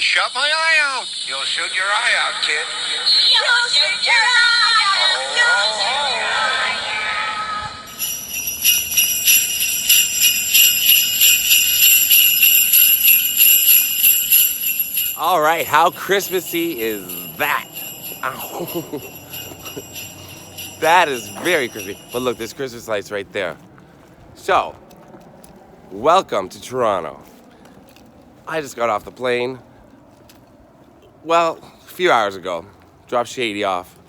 shut my eye out. You'll shoot your eye out, kid. You'll shoot your eye out. You'll shoot your eye out. All right, how Christmassy is that? Ow. That is very Christmassy. But look, there's Christmas lights right there. So, welcome to Toronto. I just got off the plane. Well, a few hours ago. Dropped Shady off.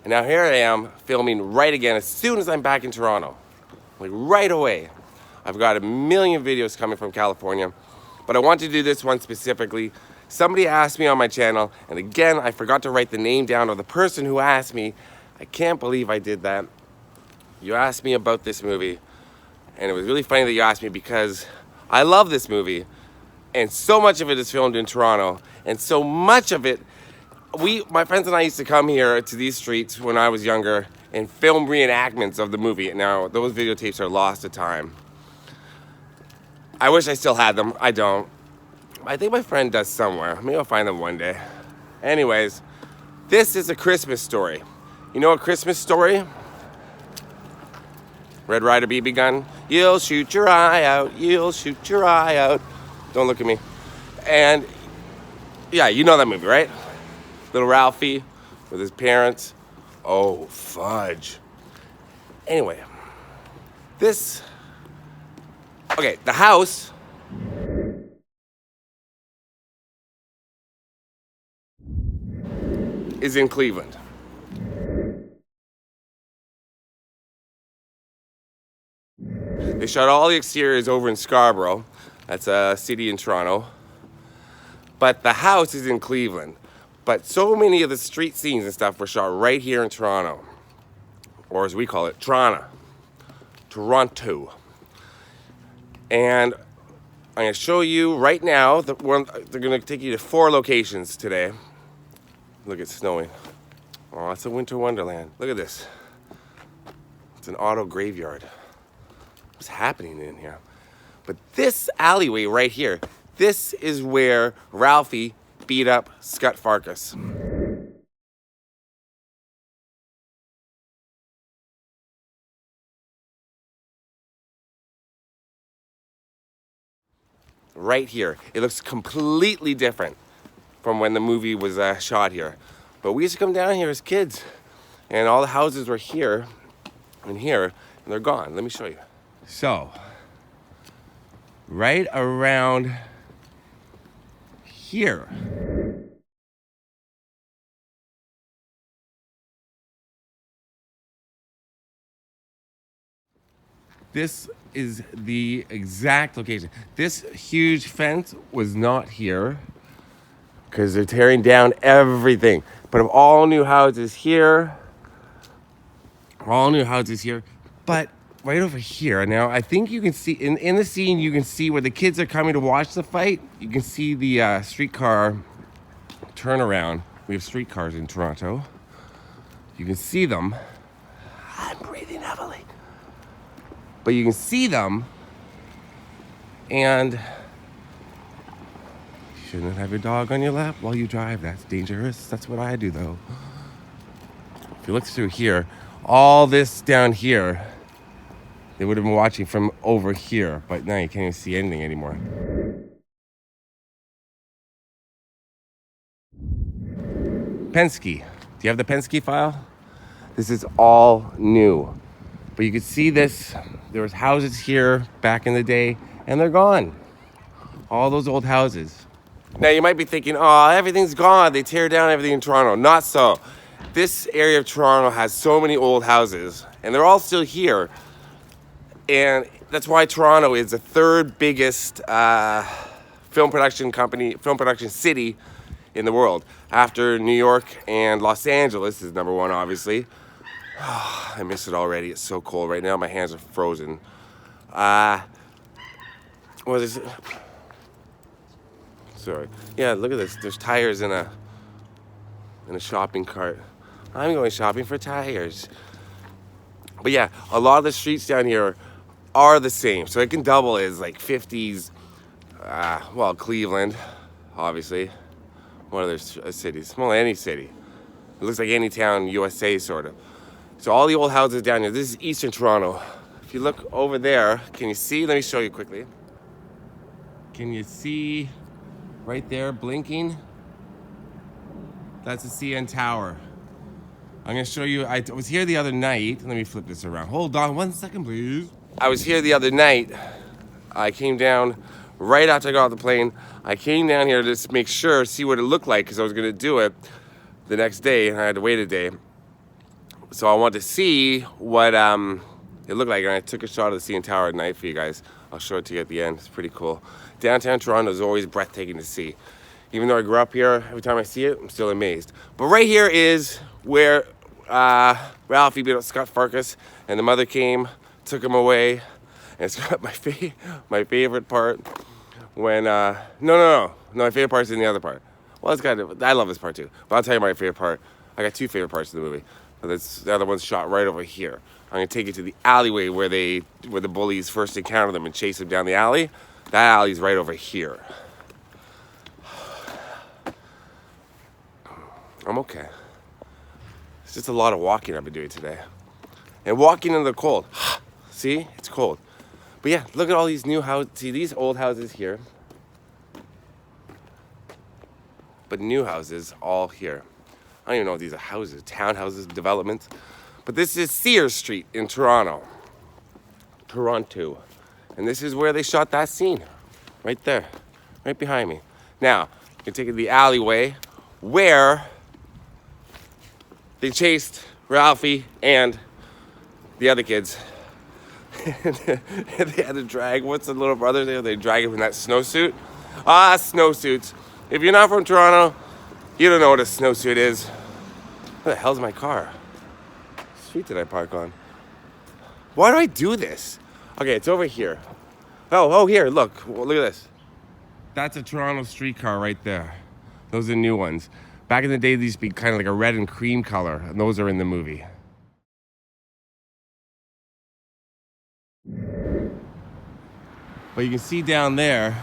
And now here I am filming right again as soon as I'm back in Toronto. Like right away. I've got a million videos coming from California. But I want to do this one specifically. Somebody asked me on my channel, and again, I forgot to write the name down of the person who asked me. I can't believe I did that. You asked me about this movie, and it was really funny that you asked me because I love this movie, and so much of it is filmed in Toronto, and so much of it, my friends and I used to come here to these streets when I was younger and film reenactments of the movie. Now, those videotapes are lost to time. I wish I still had them. I don't. I think my friend does somewhere. Maybe I'll find them one day. Anyways, this is a Christmas story. You know a Christmas story? Red Ryder BB gun. You'll shoot your eye out. You'll shoot your eye out. Don't look at me. And yeah, you know that movie, right? Little Ralphie with his parents. Oh, Fudge. Anyway, okay, the house is in Cleveland. They shot all the exteriors over in Scarborough. That's a city in Toronto. But the house is in Cleveland. But so many of the street scenes and stuff were shot right here in Toronto. Or as we call it, Toronto. And I'm going to show you right now, they're going to take you to 4 locations today. Look, it's snowing. Oh, it's a winter wonderland. Look at this. It's an auto graveyard. What's happening in here? But this alleyway right here, this is where Ralphie beat up Scott Farkas. Right here. It looks completely different from when the movie was shot here. But we used to come down here as kids, and all the houses were here and here, and they're gone. Let me show you. So, right around here. This is the exact location. This huge fence was not here because they're tearing down everything. But of all new houses here, but right over here. Now, I think you can see, in the scene, you can see where the kids are coming to watch the fight. You can see the streetcar turnaround. We have streetcars in Toronto. You can see them. I'm breathing heavily. But you can see them, and you shouldn't have your dog on your lap while you drive. That's dangerous. That's what I do, though. If you look through here, all this down here, they would have been watching from over here, but now you can't even see anything anymore. Penske. Do you have the Penske file? This is all new. But you could see this. There was houses here back in the day, and they're gone. All those old houses. Now you might be thinking, oh, everything's gone. They tear down everything in Toronto. Not so. This area of Toronto has so many old houses, and they're all still here. And that's why Toronto is the 3rd biggest film production city in the world. After New York and Los Angeles is number 1, obviously. Oh, I miss it already. It's so cold right now. My hands are frozen. What is it? Sorry. Yeah, look at this. There's tires in a shopping cart. I'm going shopping for tires. But yeah, a lot of the streets down here are the same. So it can double as like 50s, Cleveland. obviously. What other cities? Well, any city. It looks like any town, USA, sort of. So all the old houses down here. This is Eastern Toronto. If you look over there, can you see? Let me show you quickly. Can you see right there blinking? That's the CN Tower. I'm gonna show you, I was here the other night. Let me flip this around. Hold on 1 second, please. I was here the other night. I came down right after I got off the plane. I came down here to make sure, see what it looked like, because I was gonna do it the next day, and I had to wait a day. So I wanted to see what it looked like, and I took a shot of the CN Tower at night for you guys. I'll show it to you at the end. It's pretty cool. Downtown Toronto is always breathtaking to see. Even though I grew up here, every time I see it, I'm still amazed. But right here is where Ralphie beat up Scott Farkas, and the mother came, took him away, and it's got my favorite part when no, my favorite part's in the other part. Well, I love this part too, but I'll tell you my favorite part. I got two favorite parts of the movie. But the other one's shot right over here. I'm gonna take you to the alleyway where the bullies first encounter them and chase them down the alley. That alley's right over here. I'm okay. It's just a lot of walking I've been doing today. And walking in the cold. See, it's cold. But yeah, look at all these new houses. See, these old houses here. But new houses all here. I don't even know if these are houses, townhouses, developments. But this is Sears Street in Toronto. And this is where they shot that scene. Right there, right behind me. Now, you can take it to the alleyway where they chased Ralphie and the other kids. And they had to drag, what's the little brother there? They drag him in that snowsuit. Snowsuits. If you're not from Toronto, you don't know what a snowsuit is. What the hell's my car? What street did I park on? Why do I do this? Okay, it's over here. Oh, here, look. Look at this. That's a Toronto streetcar right there. Those are new ones. Back in the day, these used to be kind of like a red and cream color, and those are in the movie. But you can see down there,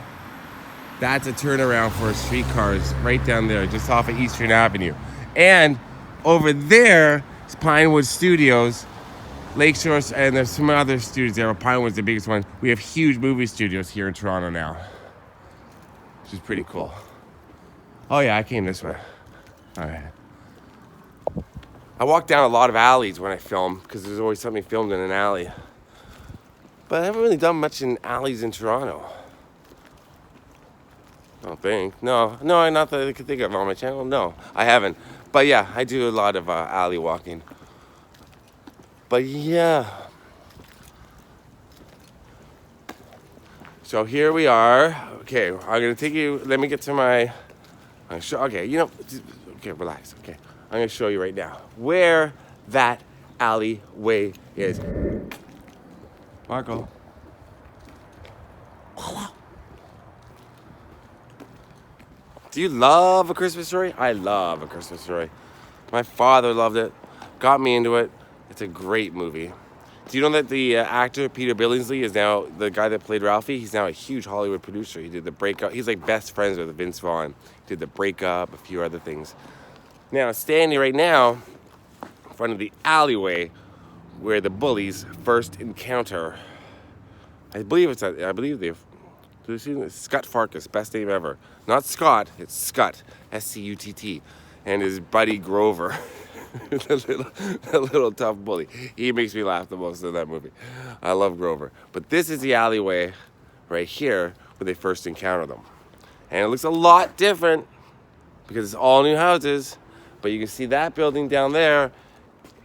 that's a turnaround for streetcars right down there, just off of Eastern Avenue. And over there is Pinewood Studios, Lakeshore, and there's some other studios there. Pinewood's the biggest one. We have huge movie studios here in Toronto now, which is pretty cool. Oh yeah, I came this way. All right. I walk down a lot of alleys when I film, because there's always something filmed in an alley. But I haven't really done much in alleys in Toronto. I don't think. No, not that I can think of on my channel. No, I haven't. But yeah, I do a lot of alley walking. But yeah. So here we are. Okay, I'm gonna take you. Let me get to my. Okay, okay, relax. Okay, I'm gonna show you right now where that alleyway is. Marco. Do you love A Christmas Story? I love A Christmas Story. My father loved it, got me into it. It's a great movie. Do you know that the actor Peter Billingsley is now the guy that played Ralphie? He's now a huge Hollywood producer. He did The Breakup. He's like best friends with Vince Vaughn. He did The Breakup, a few other things. Now, standing right now in front of the alleyway where the bullies first encounter. I believe Scott Farkas, best name ever. Not Scott, it's Scutt, S-C-U-T-T, and his buddy Grover, the little tough bully. He makes me laugh the most in that movie. I love Grover. But this is the alleyway right here where they first encounter them. And it looks a lot different because it's all new houses, but you can see that building down there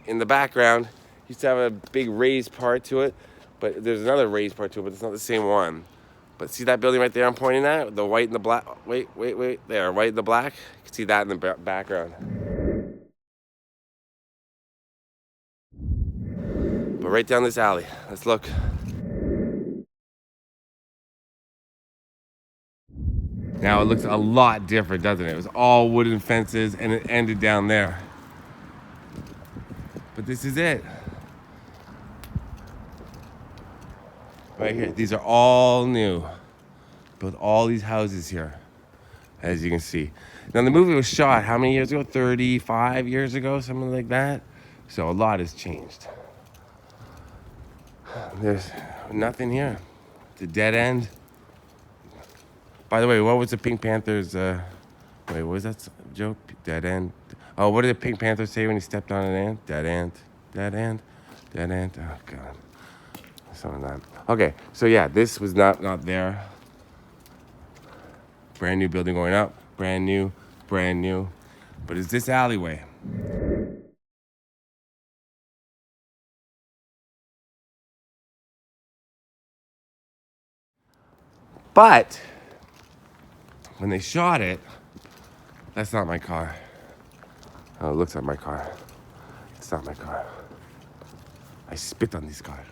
in the background. Used to have a big raised part to it, but there's another raised part to it, but it's not the same one. But see that building right there I'm pointing at? The white and the black. Wait. There, white and the black. You can see that in the background. But right down this alley. Let's look. Now it looks a lot different, doesn't it? It was all wooden fences and it ended down there. But this is it. Right here. These are all new. Built all these houses here. as you can see. Now, the movie was shot how many years ago? 35 years ago, something like that. So a lot has changed. There's nothing here. It's a dead end. By the way, what was the Pink Panthers? Wait, what was that joke? Dead end. Oh, what did the Pink Panther say when he stepped on an ant? Dead ant. Dead ant. Dead ant. Oh, God. Something like that. Okay, so yeah, this was not there. Brand new building going up. Brand new. Brand new. But it's this alleyway. But when they shot it, that's not my car. Oh, it looks like my car. It's not my car. I spit on this car.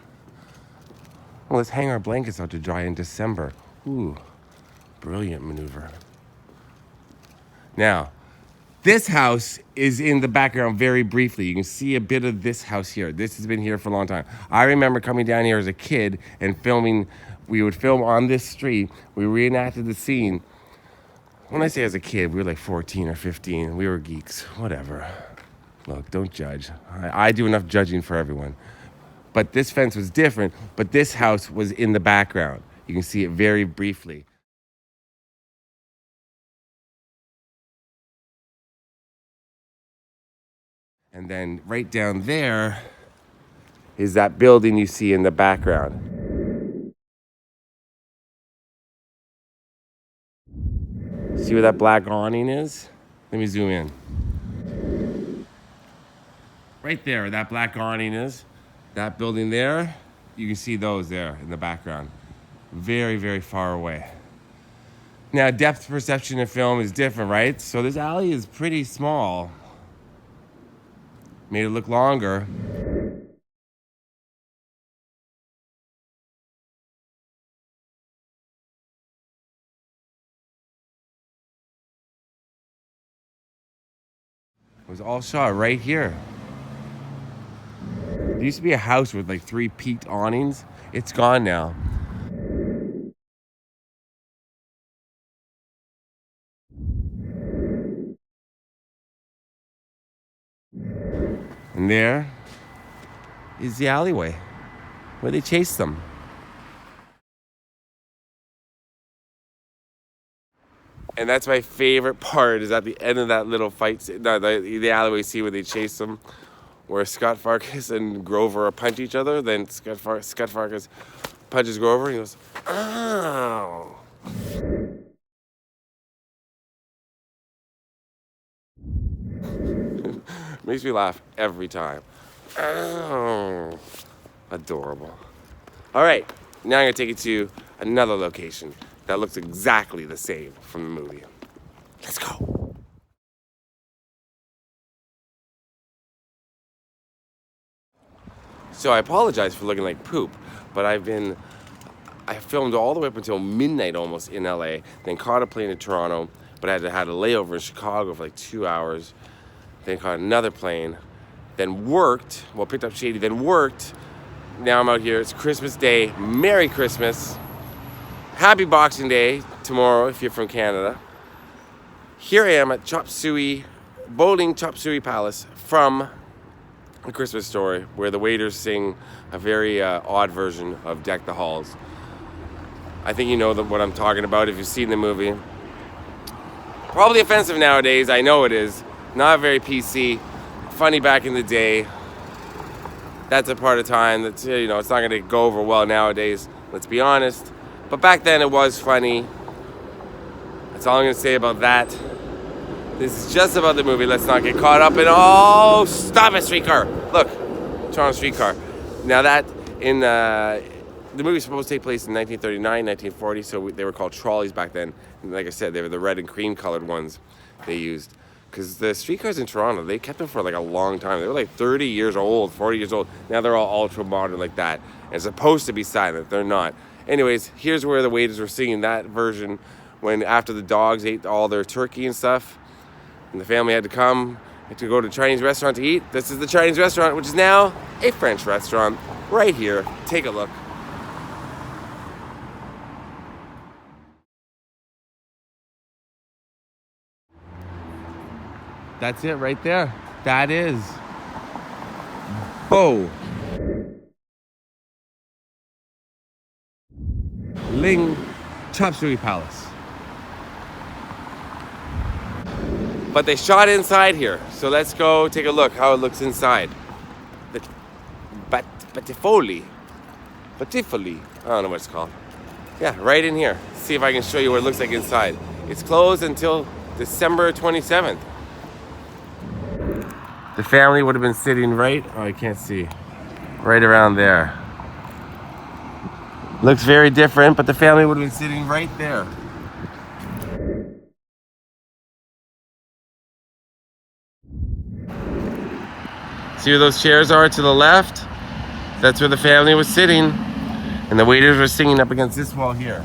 Well, let's hang our blankets out to dry in December. Ooh, brilliant maneuver. Now, this house is in the background very briefly. You can see a bit of this house here. This has been here for a long time. I remember coming down here as a kid and filming. We would film on this street. We reenacted the scene. When I say as a kid, we were like 14 or 15. We were geeks, whatever. Look, don't judge. I do enough judging for everyone. But this fence was different, but this house was in the background. You can see it very briefly. And then right down there is that building you see in the background. See where that black awning is? Let me zoom in. Right there, that black awning is. That building there, you can see those there in the background. Very, very far away. Now, depth perception in film is different, right? So this alley is pretty small. Made it look longer. It was all shot right here. There used to be a house with like 3 peaked awnings. It's gone now. And there is the alleyway where they chased them. And that's my favorite part, is at the end of that little fight, no, the alleyway scene where they chase them, where Scott Farkas and Grover punch each other. Then Scott Farkas punches Grover and he goes, "Ow." Makes me laugh every time. Oh, adorable. All right, now I'm gonna take you to another location that looks exactly the same from the movie. Let's go. So I apologize for looking like poop, but I filmed all the way up until midnight almost in LA, then caught a plane in Toronto, but I had a layover in Chicago for like 2 hours. Then caught another plane, then picked up Shady, then worked. Now I'm out here. It's Christmas Day. Merry Christmas. Happy Boxing Day tomorrow if you're from Canada. Here I am at Bowling Chop Suey Palace from A Christmas Story, where the waiters sing a very odd version of Deck the Halls. I think you know what I'm talking about if you've seen the movie. Probably offensive nowadays. I know it is. Not very PC, funny back in the day. That's a part of time that's, it's not going to go over well nowadays, let's be honest. But back then it was funny. That's all I'm going to say about that. This is just about the movie. Let's not get caught up in, oh, stop it, streetcar. Look, Toronto streetcar. Now that the movie was supposed to take place in 1939, 1940, so they were called trolleys back then. And like I said, they were the red and cream colored ones they used. Because the streetcars in Toronto, they kept them for like a long time. They were like 30 years old, 40 years old. Now they're all ultra modern like that. And it's supposed to be silent. They're not. Anyways, here's where the waiters were singing that version when after the dogs ate all their turkey and stuff. And the family had to come to go to a Chinese restaurant to eat. This is the Chinese restaurant, which is now a French restaurant right here. Take a look. That's it right there. That is. Bo. Ling Chop Suey Palace. But they shot inside here, so let's go take a look how it looks inside. The Batifoli. I don't know what it's called. Yeah, right in here. See if I can show you what it looks like inside. It's closed until December 27th. The family would have been sitting right, oh, I can't see, right around there. Looks very different, but the family would have been sitting right there. See where those chairs are to the left? That's where the family was sitting. And the waiters were singing up against this wall here.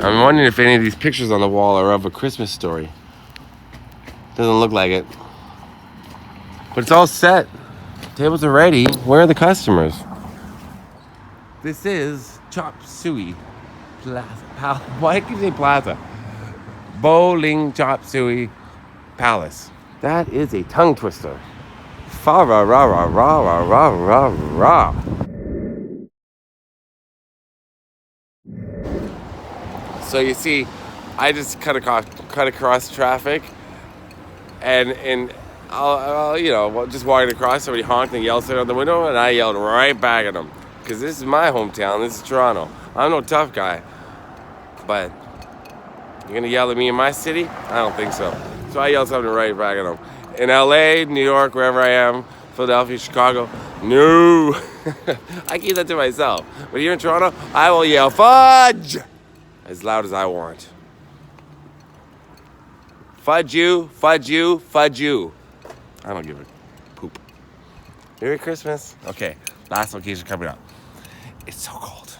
I'm wondering if any of these pictures on the wall are of A Christmas Story. Doesn't look like it. But it's all set. Tables are ready. Where are the customers? This is Chop Suey Plaza. Why can you say Plaza? Bowling Chop Suey Palace. That is a tongue twister. Fa ra ra ra ra ra ra ra. So you see, I just cut across traffic, and I'll just walking across, somebody honked and yelled out the window, and I yelled right back at them, because this is my hometown. This is Toronto. I'm no tough guy, but you're gonna yell at me in my city? I don't think so. So I yelled something right back at them. In LA, New York, wherever I am, Philadelphia, Chicago, no. I keep that to myself. But here in Toronto, I will yell fudge as loud as I want. Fudge you, fudge you, fudge you. I don't give a poop. Merry Christmas. Okay, last location coming up. It's so cold.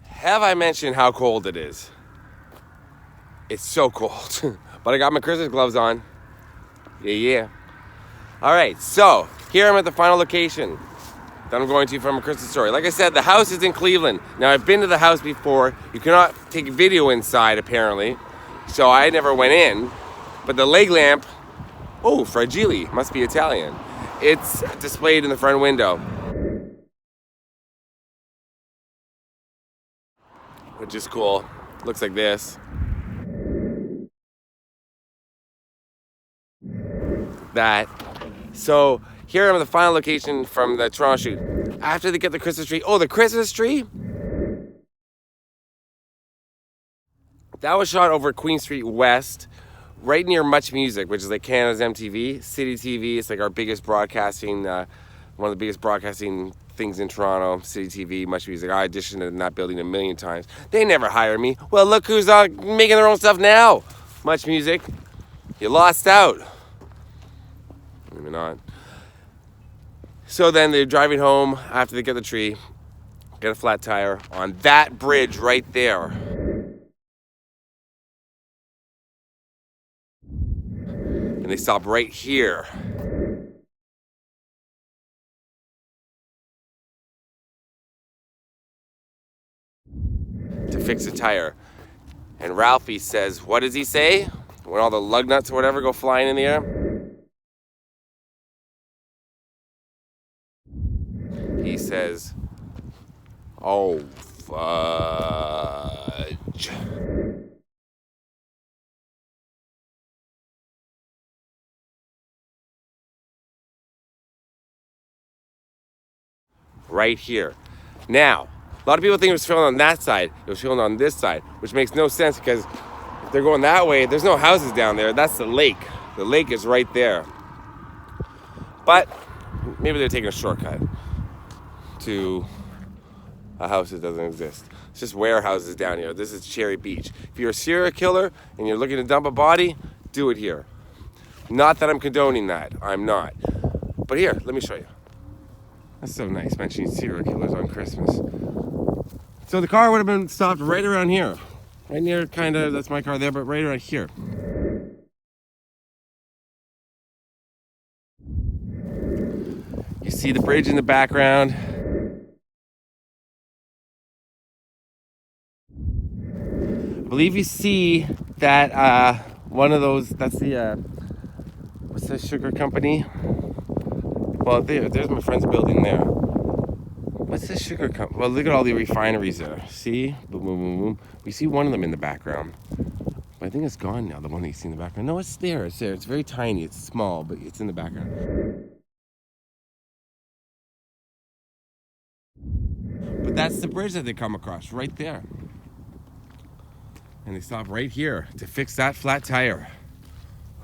Have I mentioned how cold it is? It's so cold. But I got my Christmas gloves on. Yeah. All right, so here I'm at the final location that I'm going to from A Christmas Story. Like I said, the house is in Cleveland. Now, I've been to the house before. You cannot take video inside, apparently. So I never went in. But the leg lamp, oh, fragile, must be Italian. It's displayed in the front window, which is cool. Looks like this. That. So here I'm at the final location from the Toronto shoot. After they get the Christmas tree, the Christmas tree? That was shot over Queen Street West, right near Much Music, which is like Canada's MTV, City TV. It's like our biggest broadcasting, one of the biggest broadcasting things in Toronto, City TV, Much Music. I auditioned in that building a million times. They never hire me. Well, look who's making their own stuff now. Much Music. You lost out. Maybe not. So then they're driving home after they get the tree, get a flat tire on that bridge right there. And they stop right here. To fix a tire. And Ralphie says, what does he say? When all the lug nuts or whatever go flying in the air? He says, oh, fudge. Right here. Now, a lot of people think it was filmed on that side. It was filmed on this side, which makes no sense because if they're going that way, there's no houses down there. That's the lake. The lake is right there. But maybe they're taking a shortcut to a house that doesn't exist. It's just warehouses down here. This is Cherry Beach. If you're a serial killer and you're looking to dump a body, do it here. Not that I'm condoning that. I'm not. But here, let me show you. That's so nice, mentioning serial killers on Christmas. So the car would have been stopped right around here. Right near, kind of, that's my car there, but right around here. You see the bridge in the background. I believe you see that one of those, that's the, what's the sugar company? Well, there's my friend's building there. What's the sugar company? Well, look at all the refineries there. See? Boom, boom, boom, boom. We see one of them in the background. But I think it's gone now, the one that you see in the background. No, it's there. It's there. It's very tiny. It's small, but it's in the background. But that's the bridge that they come across, right there. And they stop right here to fix that flat tire.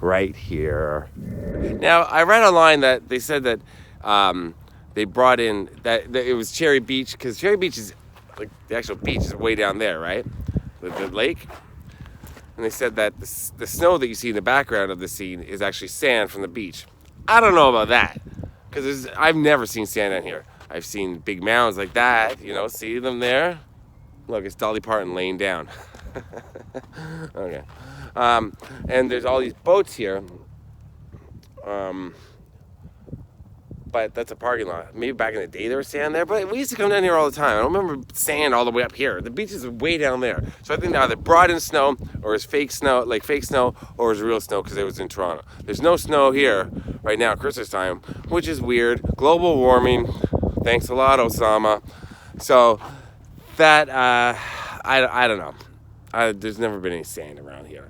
Right here. Now, I read online that they said that they brought in, that it was Cherry Beach, because Cherry Beach is, like, the actual beach is way down there, right? The lake. And they said that the snow that you see in the background of the scene is actually sand from the beach. I don't know about that, because I've never seen sand down here. I've seen big mounds like that, you know, see them there? Look, it's Dolly Parton laying down. Okay. And there's all these boats here. But that's a parking lot. Maybe back in the day there was sand there, but we used to come down here all the time. I don't remember sand all the way up here. The beach is way down there. So I think now they brought in snow, or it's fake snow, or it's real snow because it was in Toronto. There's no snow here right now at Christmas time, which is weird. Global warming. Thanks a lot, Osama. So that, I don't know. There's never been any sand around here.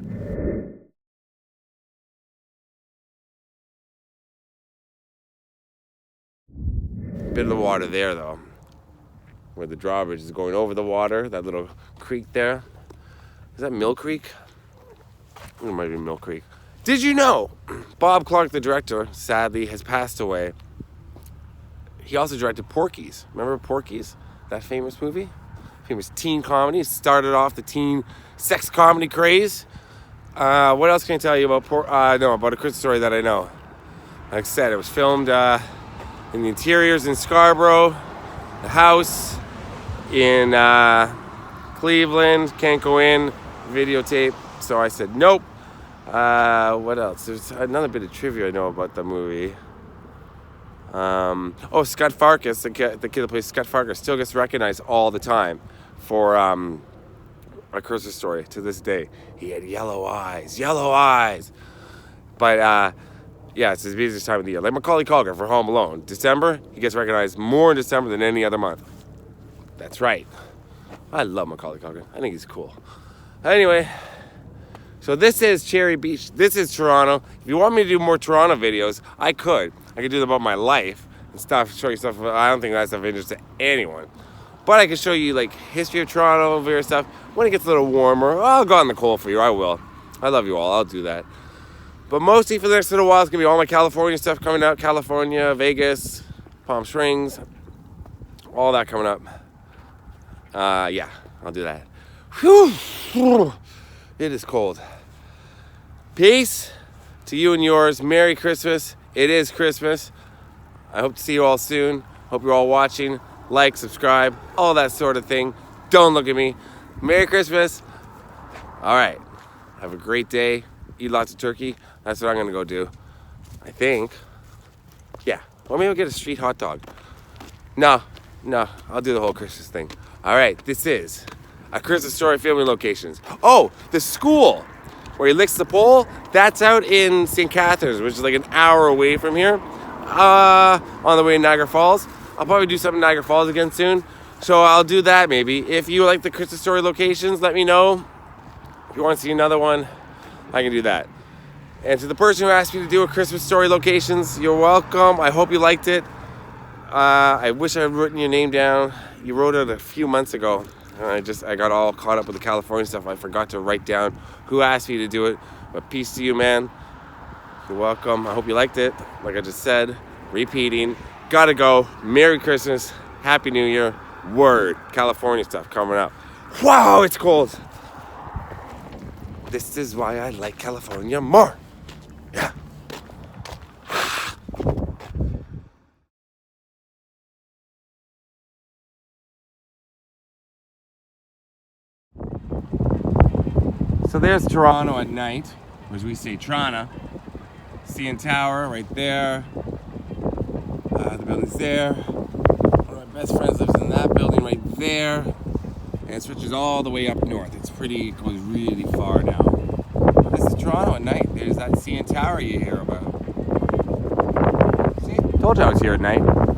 Bit of the water there, though, where the drawbridge is going over the water. That little creek there. Is that Mill Creek? It might be Mill Creek. Did you know Bob Clark, the director, sadly has passed away? He also directed Porky's. Remember Porky's? That famous movie? Famous teen comedy. Started off the teen sex comedy craze. What else can I tell you about about A Christmas Story that I know? Like I said, it was filmed in the interiors in Scarborough, the house in Cleveland, can't go in, videotape. So I said nope. What else? There's another bit of trivia I know about the movie. Scott Farkas, the kid that plays Scott Farkas, still gets recognized all the time for A Christmas Story to this day. He had yellow eyes. But yeah, it's his busiest time of the year. Like Macaulay Culkin for Home Alone. December, he gets recognized more in December than any other month. That's right. I love Macaulay Culkin. I think he's cool. Anyway, so this is Cherry Beach. This is Toronto. If you want me to do more Toronto videos, I could. I could do them about my life and stuff, show you stuff. I don't think that stuff interests anyone. But I can show you, like, history of Toronto, various stuff. When it gets a little warmer, I'll go out in the cold for you. I will. I love you all. I'll do that. But mostly for the next little while, it's going to be all my California stuff coming out. California, Vegas, Palm Springs, all that coming up. Yeah, I'll do that. Whew. It is cold. Peace to you and yours. Merry Christmas. It is Christmas. I hope to see you all soon. Hope you're all watching. Like, subscribe, all that sort of thing. Don't look at me. Merry Christmas. All right. Have a great day. Eat lots of turkey. That's what I'm going to go do. I think. Yeah. Or maybe I'll get a street hot dog. No. I'll do the whole Christmas thing. All right. This is A Christmas Story filming locations. Oh, the school where he licks the pole. That's out in St. Catharines, which is like an hour away from here. On the way to Niagara Falls. I'll probably do something in Niagara Falls again soon. So I'll do that maybe. If you like the Christmas Story locations, let me know. If you want to see another one, I can do that. And to the person who asked me to do A Christmas Story locations, you're welcome. I hope you liked it. I wish I had written your name down. You wrote it a few months ago. And I got all caught up with the California stuff. I forgot to write down who asked me to do it. But peace to you, man. You're welcome. I hope you liked it. Like I just said, repeating. Gotta go. Merry Christmas. Happy New Year. Word. California stuff coming up. Wow, it's cold. This is why I like California more. Yeah. So there's Toronto at night, or as we say, Toronto. CN Tower right there. The building's there. One of my best friends lives in that building right there. And it switches all the way up north. It goes really far now. This is Toronto at night. There's that CN Tower you hear about. See, told you I was here at night.